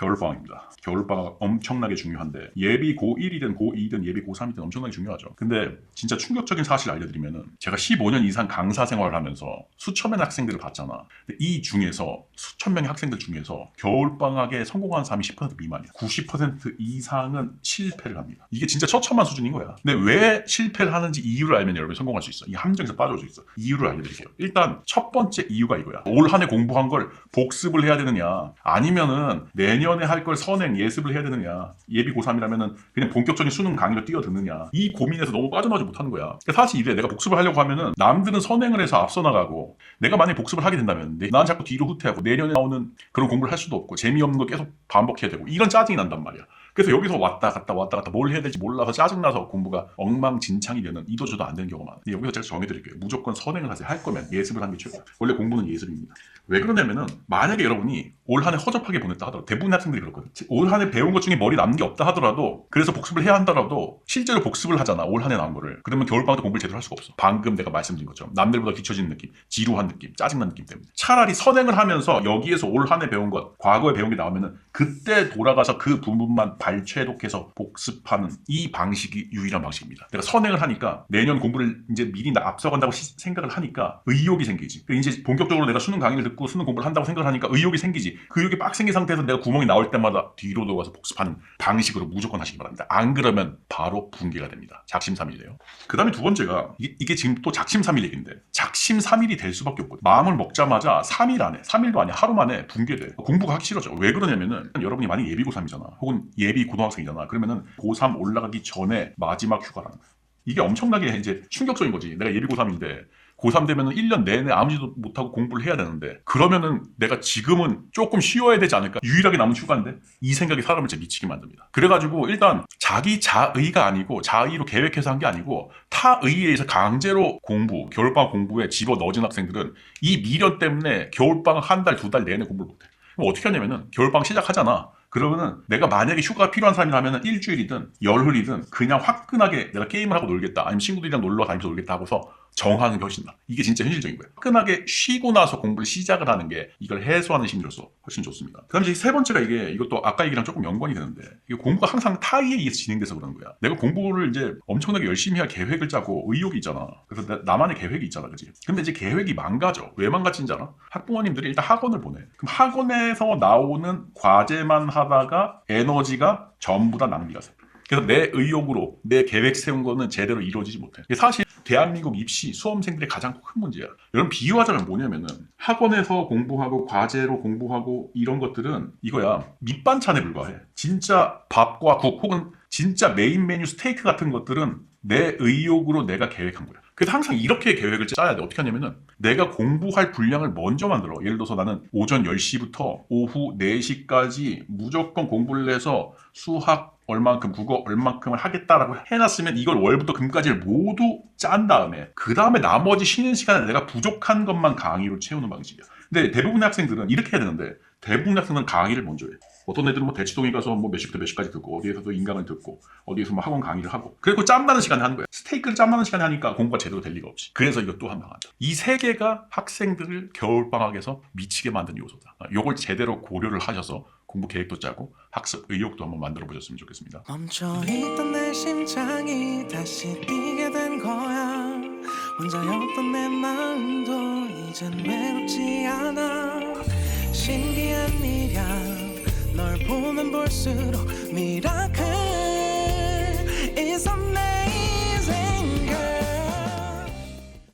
겨울방학입니다. 겨울방학 엄청나게 중요한데 예비 고1이든 고2든 예비 고3이든 엄청나게 중요하죠. 근데 진짜 충격적인 사실을 알려드리면은 제가 15년 이상 강사 생활을 하면서 수천 명의 학생들을 봤잖아. 근데 이 중에서 수천 명의 학생들 중에서 겨울방학에 성공하는 사람이 10% 미만이야. 90% 이상은 실패를 합니다. 이게 진짜 처참한 수준인 거야. 근데 왜 실패를 하는지 이유를 알면 여러분이 성공할 수 있어. 이 함정에서 빠져올 수 있어. 이유를 알려드릴게요. 일단 첫 번째 이유가 이거야. 올 한 해 공부한 걸 복습을 해야 되느냐, 아니면은 내년에 할 걸 선행 예습을 해야 되느냐, 예비 고3이라면은 그냥 본격적인 수능 강의로 뛰어드느냐, 이 고민에서 너무 빠져나오지 못하는 거야. 사실 이래 내가 복습을 하려고 하면은 남들은 선행을 해서 앞서 나가고, 내가 만약에 복습을 하게 된다면 난 자꾸 뒤로 후퇴하고 내년에 나오는 그런 공부를 할 수도 없고 재미없는 거 계속 반복해야 되고, 이런 짜증이 난단 말이야. 그래서 여기서 왔다 갔다 뭘 해야 될지 몰라서 짜증나서 공부가 엉망진창이 되는, 이도저도 안 되는 경우가 많아요. 여기서 제가 정해드릴게요. 무조건 선행을 하세요. 할 거면 예습을 하는 게 최고. 원래 공부는 예습입니다. 왜 그러냐면은 만약에 여러분이 올 한 해 허접하게 보냈다 하더라도, 대부분의 학생들이 그렇거든. 올 한 해 배운 것 중에 머리 남는 게 없다 하더라도, 그래서 복습을 해야 한다라도 실제로 복습을 하잖아, 올 한 해 나온 거를. 그러면 겨울방학 때 공부를 제대로 할 수가 없어. 방금 내가 말씀드린 것처럼 남들보다 뒤처지는 느낌, 지루한 느낌, 짜증난 느낌 때문에. 차라리 선행을 하면서 여기에서 올 한 해 배운 것, 과거에 배운 게 나오면은 그때 돌아가서 그 부분만 발췌독해서 복습하는 이 방식이 유일한 방식입니다. 내가 선행을 하니까 내년 공부를 이제 미리 앞서간다고 생각을 하니까 의욕이 생기지. 이제 본격적으로 내가 수능 강의를 듣고 수능 공부를 한다고 생각을 하니까 의욕이 생기지. 그 의욕이 빡 생긴 상태에서 내가 구멍이 나올 때마다 뒤로 돌아가서 복습하는 방식으로 무조건 하시기 바랍니다. 안 그러면 바로 붕괴가 됩니다. 작심삼일이에요. 그 다음에 두 번째가, 이게 지금 또 작심삼일 얘기인데, 작심삼일이 될 수밖에 없거든. 마음을 먹자마자 3일 안에, 3일도 아니야, 하루 만에 붕괴돼. 공부가 하기 싫어져. 왜 그러냐면은 여러분이 만약 예비 고3이잖아, 혹은 예비 고등학생이잖아. 그러면은 고3 올라가기 전에 마지막 휴가라는 거야. 이게 엄청나게 이제 충격적인 거지. 내가 예비 고3인데 고3 되면은 1년 내내 아무 짓도 못하고 공부를 해야 되는데, 그러면은 내가 지금은 조금 쉬어야 되지 않을까? 유일하게 남은 휴가인데? 이 생각이 사람을 진짜 미치게 만듭니다. 그래가지고 일단 자기 자의가 아니고, 자의로 계획해서 한 게 아니고 타의에 의해서 강제로 공부, 겨울방학 공부에 집어넣어진 학생들은 이 미련 때문에 겨울방학 한 달, 두 달 내내 공부를 못해. 그럼 어떻게 하냐면은 겨울방학 시작하잖아. 그러면은 내가 만약에 휴가가 필요한 사람이라면 일주일이든 열흘이든 그냥 화끈하게 내가 게임을 하고 놀겠다, 아니면 친구들이랑 놀러 다니면서 놀겠다 하고서 정하는 게 훨씬 나아. 이게 진짜 현실적인 거예요. 화끈하게 쉬고 나서 공부를 시작을 하는 게 이걸 해소하는 심리로서 훨씬 좋습니다. 그 다음에 세 번째가, 이것도 아까 얘기랑 조금 연관이 되는데, 이게 공부가 항상 타의에 의해서 진행돼서 그런 거야. 내가 공부를 이제 엄청나게 열심히 할 계획을 짜고 의욕이 있잖아. 그래서 나만의 계획이 있잖아, 그지? 근데 이제 계획이 망가져. 왜 망가진지 알아? 학부모님들이 일단 학원을 보내. 그럼 학원에서 나오는 과제만 하다가 에너지가 전부 다 낭비가 돼. 그래서 내 의욕으로 내 계획 세운 거는 제대로 이루어지지 못해. 사실 대한민국 입시 수험생들의 가장 큰 문제야. 여러분, 비유하자면 뭐냐면은 학원에서 공부하고 과제로 공부하고 이런 것들은 이거야, 밑반찬에 불과해. 진짜 밥과 국, 혹은 진짜 메인 메뉴 스테이크 같은 것들은 내 의욕으로 내가 계획한 거야. 그래서 항상 이렇게 계획을 짜야 돼. 어떻게 하냐면은 내가 공부할 분량을 먼저 만들어. 예를 들어서 나는 오전 10시부터 오후 4시까지 무조건 공부를 해서 수학 얼만큼, 국어 얼만큼을 하겠다라고 해놨으면 이걸 월부터 금까지를 모두 짠 다음에, 그 다음에 나머지 쉬는 시간에 내가 부족한 것만 강의로 채우는 방식이야. 근데 대부분의 학생들은 이렇게 해야 되는데, 대부분의 학생들은 강의를 먼저 해. 어떤 애들은 뭐 대치동에 가서 뭐 몇 시부터 몇 시까지 듣고, 어디에서도 인강을 듣고, 어디에서 뭐 학원 강의를 하고, 그리고 짬나는 시간에 하는 거야. 스테이크를 짬나는 시간에 하니까 공부가 제대로 될 리가 없지. 그래서 이거 또한 방한다. 이 세 개가 학생들을 겨울방학에서 미치게 만든 요소다. 요걸 제대로 고려를 하셔서 공부 계획도 짜고 학습 의욕도 한번 만들어 보셨으면 좋겠습니다. 멈춰있던 내 심장이 다시 뛰게 된 거야. 혼자였던 내 마음도 이젠 외롭지 않아. 신기한 일이야, 널 보면 볼수록